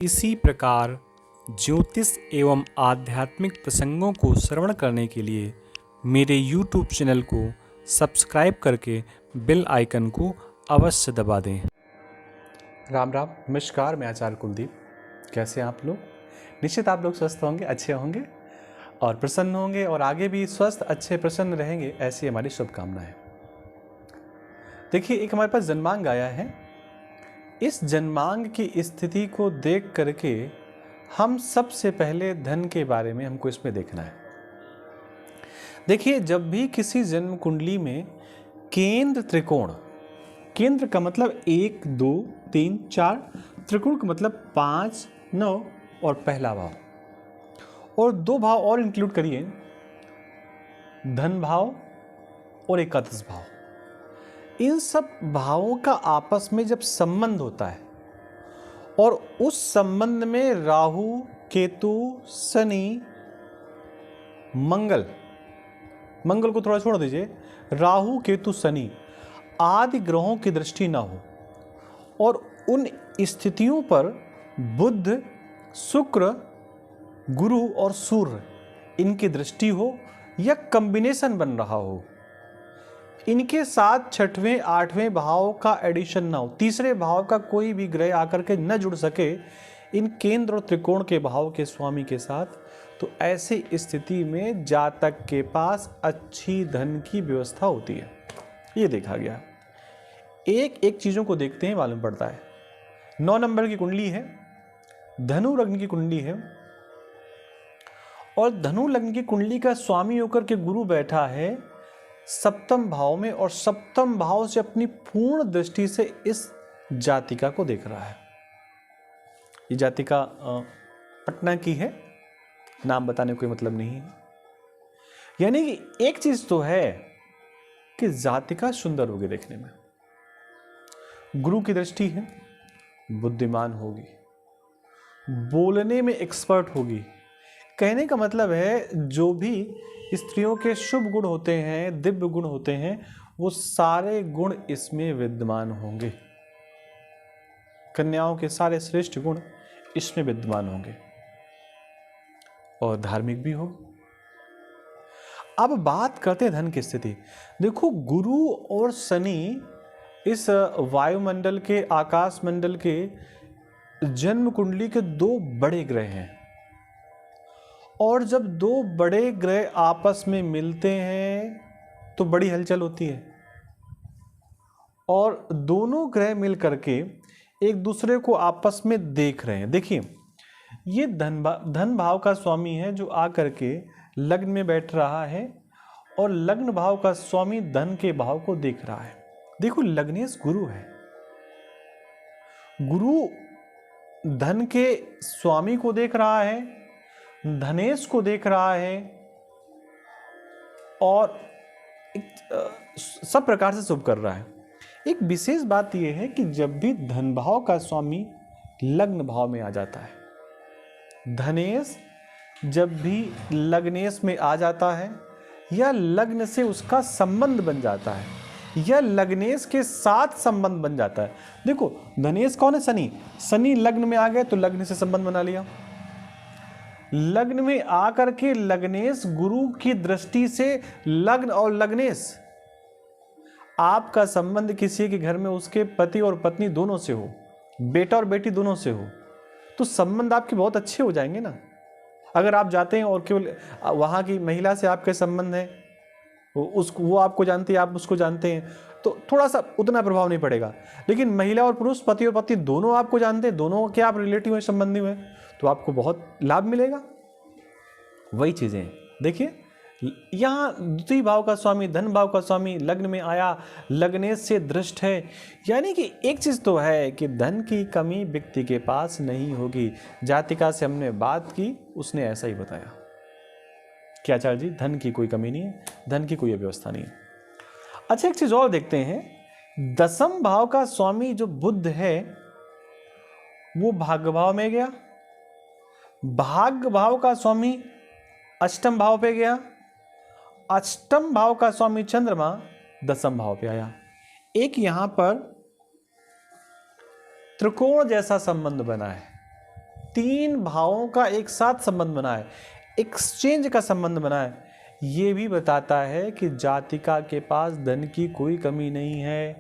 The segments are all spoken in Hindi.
इसी प्रकार ज्योतिष एवं आध्यात्मिक प्रसंगों को श्रवण करने के लिए मेरे YouTube चैनल को सब्सक्राइब करके बेल आइकन को अवश्य दबा दें। राम राम, नमस्कार। मैं आचार्य कुलदीप। कैसे हैं आप लोग? निश्चित आप लोग स्वस्थ होंगे, अच्छे होंगे और प्रसन्न होंगे और आगे भी स्वस्थ, अच्छे, प्रसन्न रहेंगे, ऐसी हमारी शुभकामनाएं। देखिए, एक हमारे पास जन्मांग आया है। इस जन्मांग की स्थिति को देख करके हम सबसे पहले धन के बारे में हमको इसमें देखना है। देखिए, जब भी किसी जन्म कुंडली में केंद्र त्रिकोण, केंद्र का मतलब 1, 2, 3, 4, त्रिकोण का मतलब 5, 9 और पहला भाव, और 2 भाव और इंक्लूड करिए, धन भाव और एकादश भाव। इन सब भावों का आपस में जब संबंध होता है और उस संबंध में राहु, केतु, शनि, मंगल को थोड़ा छोड़ दीजिए, राहु, केतु, शनि आदि ग्रहों की दृष्टि ना हो और उन स्थितियों पर बुध, शुक्र, गुरु और सूर्य इनकी दृष्टि हो या कॉम्बिनेशन बन रहा हो, इनके साथ 6वें 8वें भाव का एडिशन ना हो, तीसरे भाव का कोई भी ग्रह आकर के न जुड़ सके इन केंद्र और त्रिकोण के भाव के स्वामी के साथ, तो ऐसी स्थिति में जातक के पास अच्छी धन की व्यवस्था होती है। ये देखा गया। एक एक चीजों को देखते हैं, मालूम पड़ता है। 9 नंबर की कुंडली है, धनु लग्न की कुंडली है, और धनु लग्न की कुंडली का स्वामी होकर के गुरु बैठा है 7वें भाव में, और 7वें भाव से अपनी पूर्ण दृष्टि से इस जातिका को देख रहा है। ये जातिका पटना की है, नाम बताने कोई मतलब नहीं है। यानी कि एक चीज तो है कि जातिका सुंदर होगी देखने में, गुरु की दृष्टि है, बुद्धिमान होगी, बोलने में एक्सपर्ट होगी। कहने का मतलब है जो भी स्त्रियों के शुभ गुण होते हैं, दिव्य गुण होते हैं, वो सारे गुण इसमें विद्यमान होंगे। कन्याओं के सारे श्रेष्ठ गुण इसमें विद्यमान होंगे और धार्मिक भी हो। अब बात करते हैं धन की स्थिति। देखो, गुरु और शनि इस वायुमंडल के, आकाश मंडल के जन्म कुंडली के 2 बड़े ग्रह हैं, और जब 2 बड़े ग्रह आपस में मिलते हैं तो बड़ी हलचल होती है, और दोनों ग्रह मिल करके एक दूसरे को आपस में देख रहे हैं। देखिए, ये धन भाव का स्वामी है जो आकर के लग्न में बैठ रहा है, और लग्न भाव का स्वामी धन के भाव को देख रहा है। देखो, लग्नेश गुरु है, गुरु धन के स्वामी को देख रहा है, धनेश को देख रहा है, और सब प्रकार से शुभ कर रहा है। एक विशेष बात यह है कि जब भी धन भाव का स्वामी लग्न भाव में आ जाता है, धनेश जब भी लग्नेश में आ जाता है या लग्न से उसका संबंध बन जाता है या लग्नेश के साथ संबंध बन जाता है। देखो, धनेश कौन है? शनि लग्न में आ गए तो लग्न से संबंध बना लिया। लग्न में आकर के लग्नेश गुरु की दृष्टि से लग्न और लग्नेश, आपका संबंध किसी के घर में उसके पति और पत्नी दोनों से हो, बेटा और बेटी दोनों से हो, तो संबंध आपके बहुत अच्छे हो जाएंगे ना। अगर आप जाते हैं और केवल वहां की महिला से आपके संबंध है, वो आपको जानती है, आप उसको जानते हैं, तो थोड़ा सा उतना प्रभाव नहीं पड़ेगा। लेकिन महिला और पुरुष, पति और पत्नी दोनों आपको जानते हैं, दोनों के आप रिलेटिव हैं, संबंधी हुए, तो आपको बहुत लाभ मिलेगा। वही चीजें देखिए, यहाँ द्वितीय भाव का स्वामी, धन भाव का स्वामी लग्न में आया, लग्नेश से दृष्ट है। यानी कि एक चीज तो है कि धन की कमी व्यक्ति के पास नहीं होगी। जातिका से हमने बात की, उसने ऐसा ही बताया कि आचार्य जी, धन की कोई कमी नहीं है, धन की कोई व्यवस्था नहीं है। अच्छा, एक चीज और देखते हैं। 10वें भाव का स्वामी जो बुध है वो भाग्य भाव में गया, भाग्य भाव का स्वामी 8वें भाव पे गया, 8वें भाव का स्वामी चंद्रमा 10वें भाव पे आया। एक यहां पर त्रिकोण जैसा संबंध बना है। तीन भावों का एक साथ संबंध बना है, एक्सचेंज का संबंध बना है, ये भी बताता है कि जातिका के पास धन की कोई कमी नहीं है।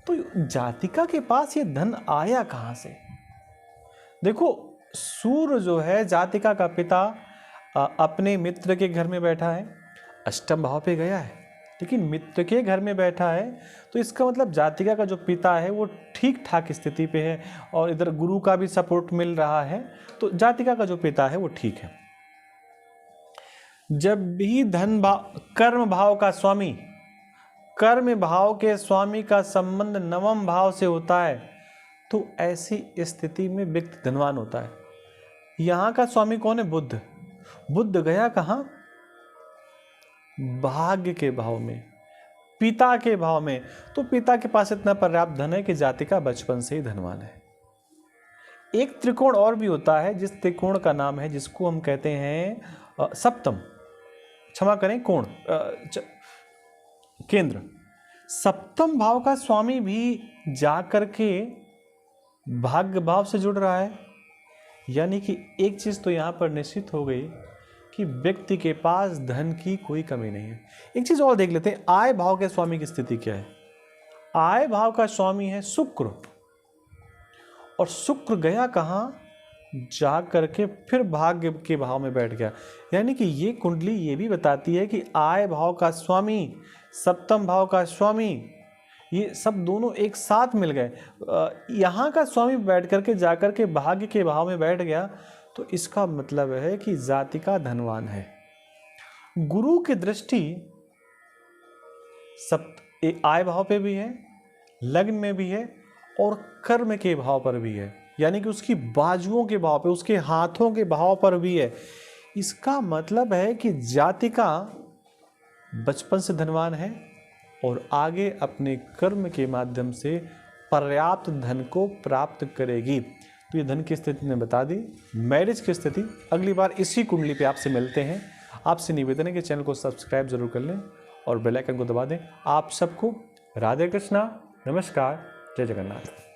तो जातिका के पास ये धन आया कहाँ से? देखो, सूर्य जो है जातिका का पिता अपने मित्र के घर में बैठा है, अष्टम भाव पे गया है, लेकिन मित्र के घर में बैठा है, तो इसका मतलब जातिका का जो पिता है वो ठीक ठाक स्थिति पे है और इधर गुरु का भी सपोर्ट मिल रहा है, तो जातिका का जो पिता है वो ठीक है। जब भी धन भाव, कर्म भाव का स्वामी, कर्म भाव के स्वामी का संबंध नवम भाव से होता है, तो ऐसी स्थिति में व्यक्ति धनवान होता है। यहां का स्वामी कौन है? बुध। बुध गया कहां? भाग्य के भाव में, पिता के भाव में। तो पिता के पास इतना पर्याप्त धन है कि जातिका बचपन से ही धनवान है। एक त्रिकोण और भी होता है, जिस त्रिकोण का नाम है, जिसको हम कहते हैं सप्तम, क्षमा करें, कोण, केंद्र। सप्तम भाव का स्वामी भी जाकर के भाग्य भाव से जुड़ रहा है। यानी कि एक चीज तो यहां पर निश्चित हो गई कि व्यक्ति के पास धन की कोई कमी नहीं है। एक चीज और देख लेते हैं, आय भाव के स्वामी की स्थिति क्या है। आय भाव का स्वामी है शुक्र, और शुक्र गया कहां? जा करके फिर भाग्य के भाव में बैठ गया। यानी कि ये कुंडली ये भी बताती है कि आय भाव का स्वामी, सप्तम भाव का स्वामी, ये सब दोनों एक साथ मिल गए। यहाँ का स्वामी बैठ करके जाकर के भाग्य के भाव में बैठ गया, तो इसका मतलब है कि जातिका धनवान है। गुरु की दृष्टि आय भाव पे भी है, लग्न में भी है और कर्म के भाव पर भी है। यानी कि उसकी बाजुओं के भाव पे, उसके हाथों के भाव पर भी है। इसका मतलब है कि जातिका बचपन से धनवान है और आगे अपने कर्म के माध्यम से पर्याप्त धन को प्राप्त करेगी। तो ये धन की स्थिति ने बता दी। मैरिज की स्थिति अगली बार इसी कुंडली पे आपसे मिलते हैं। आपसे निवेदन है कि चैनल को सब्सक्राइब जरूर कर लें और बेल आइकन को दबा दें। आप सबको राधे कृष्णा, नमस्कार, जय जगन्नाथ।